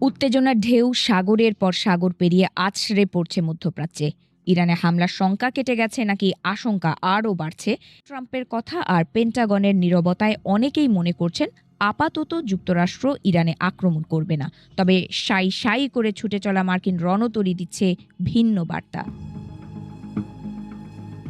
উত্তেজনার ঢেউ সাগরের পর সাগর পেরিয়ে আছড়ে পড়ছে মধ্যপ্রাচ্যে। ইরানে হামলার শঙ্কা কেটে গেছে নাকি আশঙ্কা আরও বাড়ছে? ট্রাম্পের কথা আর পেন্টাগনের নীরবতায় অনেকেই মনে করছেন আপাতত যুক্তরাষ্ট্র ইরানে আক্রমণ করবে না, তবে সাই সাই করে ছুটে চলা মার্কিন রণতরী দিচ্ছে ভিন্ন বার্তা।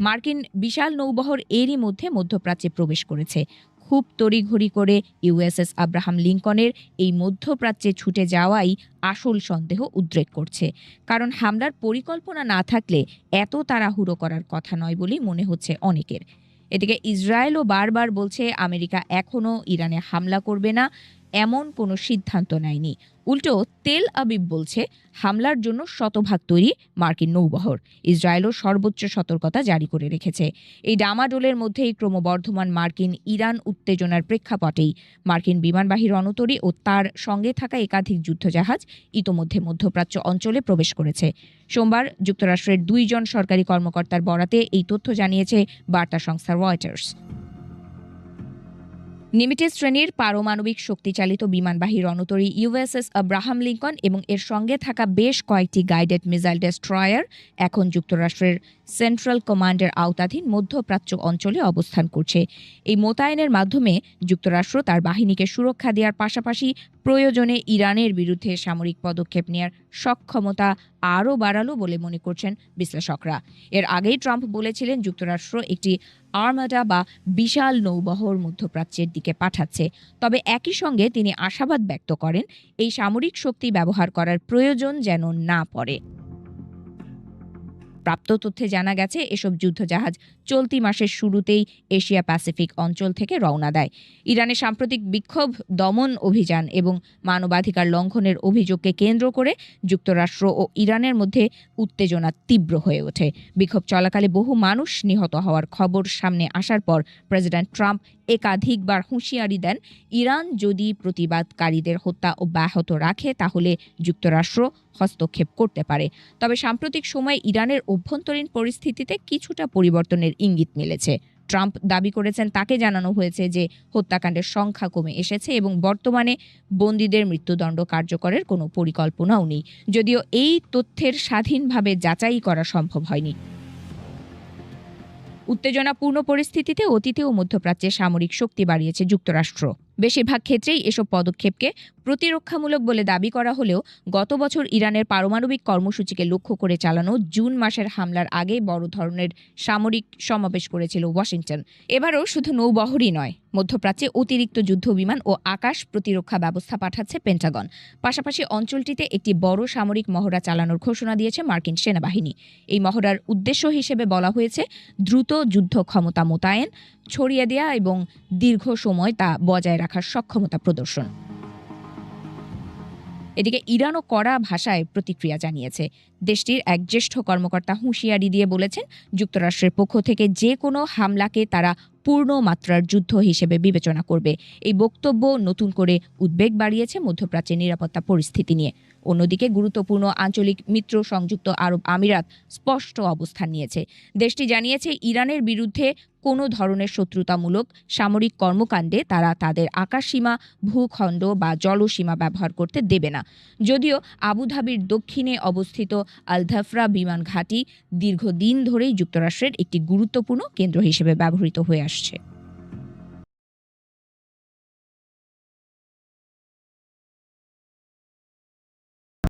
মার্কিন বিশাল নৌবহর এরই মধ্যে মধ্যপ্রাচ্যে প্রবেশ করেছে। খুব তড়িঘড়ি করে ইউএসএস আব্রাহাম লিঙ্কনের এই মধ্যপ্রাচ্যে ছুটে যাওয়াই আসল সন্দেহ উদ্রেক করছে। কারণ হামলার পরিকল্পনা না থাকলে এত তাড়াহুড়ো করার কথা নয় বলেই মনে হচ্ছে অনেকের। এদিকে ইসরায়েলও বারবার বলছে আমেরিকা এখনও ইরানে হামলা করবে না, এমন কোনো সিদ্ধান্ত নেয়নি। উল্টো তেল আবিব বলছে হামলার জন্য শতভাগ তৈরি মার্কিন নৌবহর। ইসরায়েলও সর্বোচ্চ সতর্কতা জারি করে রেখেছে। এই ডামাডোলের মধ্যেই ক্রমবর্ধমান মার্কিন ইরান উত্তেজনার প্রেক্ষাপটেই মার্কিন বিমানবাহী রণতরী ও তার সঙ্গে থাকা একাধিক যুদ্ধজাহাজ ইতোমধ্যে মধ্যপ্রাচ্য অঞ্চলে প্রবেশ করেছে। সোমবার যুক্তরাষ্ট্রের 2 জন সরকারি কর্মকর্তার বরাতে এই তথ্য জানিয়েছে বার্তা সংস্থা রয়টার্স। নিমিটেড শ্রেণীর পারমাণবিক শক্তিচালিত বিমানবাহী রণতরী ইউএসএস আব্রাহাম লিঙ্কন এবং এর সঙ্গে থাকা বেশ কয়েকটি গাইডেড মিসাইল ডেস্ট্রয়ার এখন যুক্তরাষ্ট্রের সেন্ট্রাল কমান্ডের আওতাধীন মধ্যপ্রাচ্য অঞ্চলে অবস্থান করছে। এই মোতায়েনের মাধ্যমে যুক্তরাষ্ট্র তার বাহিনীকে সুরক্ষা দেওয়ার পাশাপাশি প্রয়োজনে ইরানের বিরুদ্ধে সামরিক পদক্ষেপ নেওয়ার সক্ষমতা আরও বাড়ালো বলে মনে করছেন বিশ্লেষকরা। এর আগেই ট্রাম্প বলেছিলেন যুক্তরাষ্ট্র একটি আর্মাডা বা বিশাল নৌবহর মধ্যপ্রাচ্যের দিকে পাঠাচ্ছে। তবে একই সঙ্গে তিনি আশাবাদ ব্যক্ত করেন এই সামরিক শক্তি ব্যবহার করার প্রয়োজন যেন না পড়ে। প্রাপ্ত তথ্যে জানা গেছে এসব যুদ্ধজাহাজ চলতি মাসের শুরুতেই এশিয়া প্যাসিফিক অঞ্চল থেকে রওনা দেয়। ইরানের সাম্প্রতিক বিক্ষোভ দমন অভিযান এবং মানবাধিকার লঙ্ঘনের অভিযোগকে কেন্দ্র করে যুক্তরাষ্ট্র ও ইরানের মধ্যে উত্তেজনা তীব্র হয়ে ওঠে। বিক্ষোভ চলাকালে বহু মানুষ নিহত হওয়ার খবর সামনে আসার পর প্রেসিডেন্ট ট্রাম্প একাধিকবার হুঁশিয়ারি দেন, ইরান যদি প্রতিবাদকারীদের হত্যা অব্যাহত রাখে তাহলে যুক্তরাষ্ট্র হস্তক্ষেপ করতে পারে। তবে সাম্প্রতিক সময়ে ইরানের অভ্যন্তরীণ পরিস্থিতিতে কিছুটা পরিবর্তনের ইঙ্গিত মিলেছে। ট্রাম্প দাবি করেছেন তাকে জানানো হয়েছে যে হত্যাকাণ্ডের সংখ্যা কমে এসেছে এবং বর্তমানে বন্দীদের মৃত্যুদণ্ড কার্যকরের কোনো পরিকল্পনাও নেই, যদিও এই তথ্যের স্বাধীনভাবে যাচাই করা সম্ভব হয়নি। উত্তেজনাপূর্ণ পরিস্থিতিতে অতীতেও মধ্যপ্রাচ্যে সামরিক শক্তি বাড়িয়েছে যুক্তরাষ্ট্র। বেশিরভাগ ক্ষেত্রেই এসব পদক্ষেপকে প্রতিরক্ষামূলক বলে দাবি করা হলেও গত বছর ইরানের পারমাণবিক কর্মসূচিকে লক্ষ্য করে চালানো জুন মাসের হামলার আগে বড় ধরনের সামরিক সমাবেশ করেছিল ওয়াশিংটন। এবারও শুধু নৌবহরই নয়, মধ্যপ্রাচ্যে অতিরিক্ত যুদ্ধবিমান ও আকাশ প্রতিরক্ষা ব্যবস্থা পাঠাচ্ছে পেন্টাগন। পাশাপাশি অঞ্চলটিতে একটি বড় সামরিক মহড়া চালানোর ঘোষণা দিয়েছে মার্কিন সেনাবাহিনী। এই মহড়ার উদ্দেশ্য হিসেবে বলা হয়েছে দ্রুত যুদ্ধ ক্ষমতা মোতায়েন, ছড়িয়ে দেয়া এবং দীর্ঘ সময় তা বজায় রাখার সক্ষমতা প্রদর্শন। এদিকে ইরানও কড়া ভাষায় প্রতিক্রিয়া জানিয়েছে। দেশটির এক জ্যেষ্ঠ কর্মকর্তা হুঁশিয়ারি দিয়ে বলেছেন যুক্তরাষ্ট্রের পক্ষ থেকে যে কোনো হামলাকে তারা পূর্ণ মাত্রার যুদ্ধ হিসেবে বিবেচনা করবে। এই বক্তব্য নতুন করে উদ্বেগ বাড়িয়েছে মধ্যপ্রাচ্যের নিরাপত্তা পরিস্থিতি নিয়ে। অন্যদিকে গুরুত্বপূর্ণ আঞ্চলিক মিত্র সংযুক্ত আরব আমিরাত স্পষ্ট অবস্থান নিয়েছে। দেশটি জানিয়েছে ইরানের বিরুদ্ধে কোনো ধরনের শত্রুতামূলক সামরিক কর্মকাণ্ডে তারা তাদের আকাশসীমা, ভূখণ্ড বা জলসীমা ব্যবহার করতে দেবে না। যদিও আবুধাবির দক্ষিণে অবস্থিত আল ধাফরা বিমান ঘাঁটি দীর্ঘদিন ধরেই যুক্তরাষ্ট্রের একটি গুরুত্বপূর্ণ কেন্দ্র হিসেবে ব্যবহৃত হয়ে আসছে।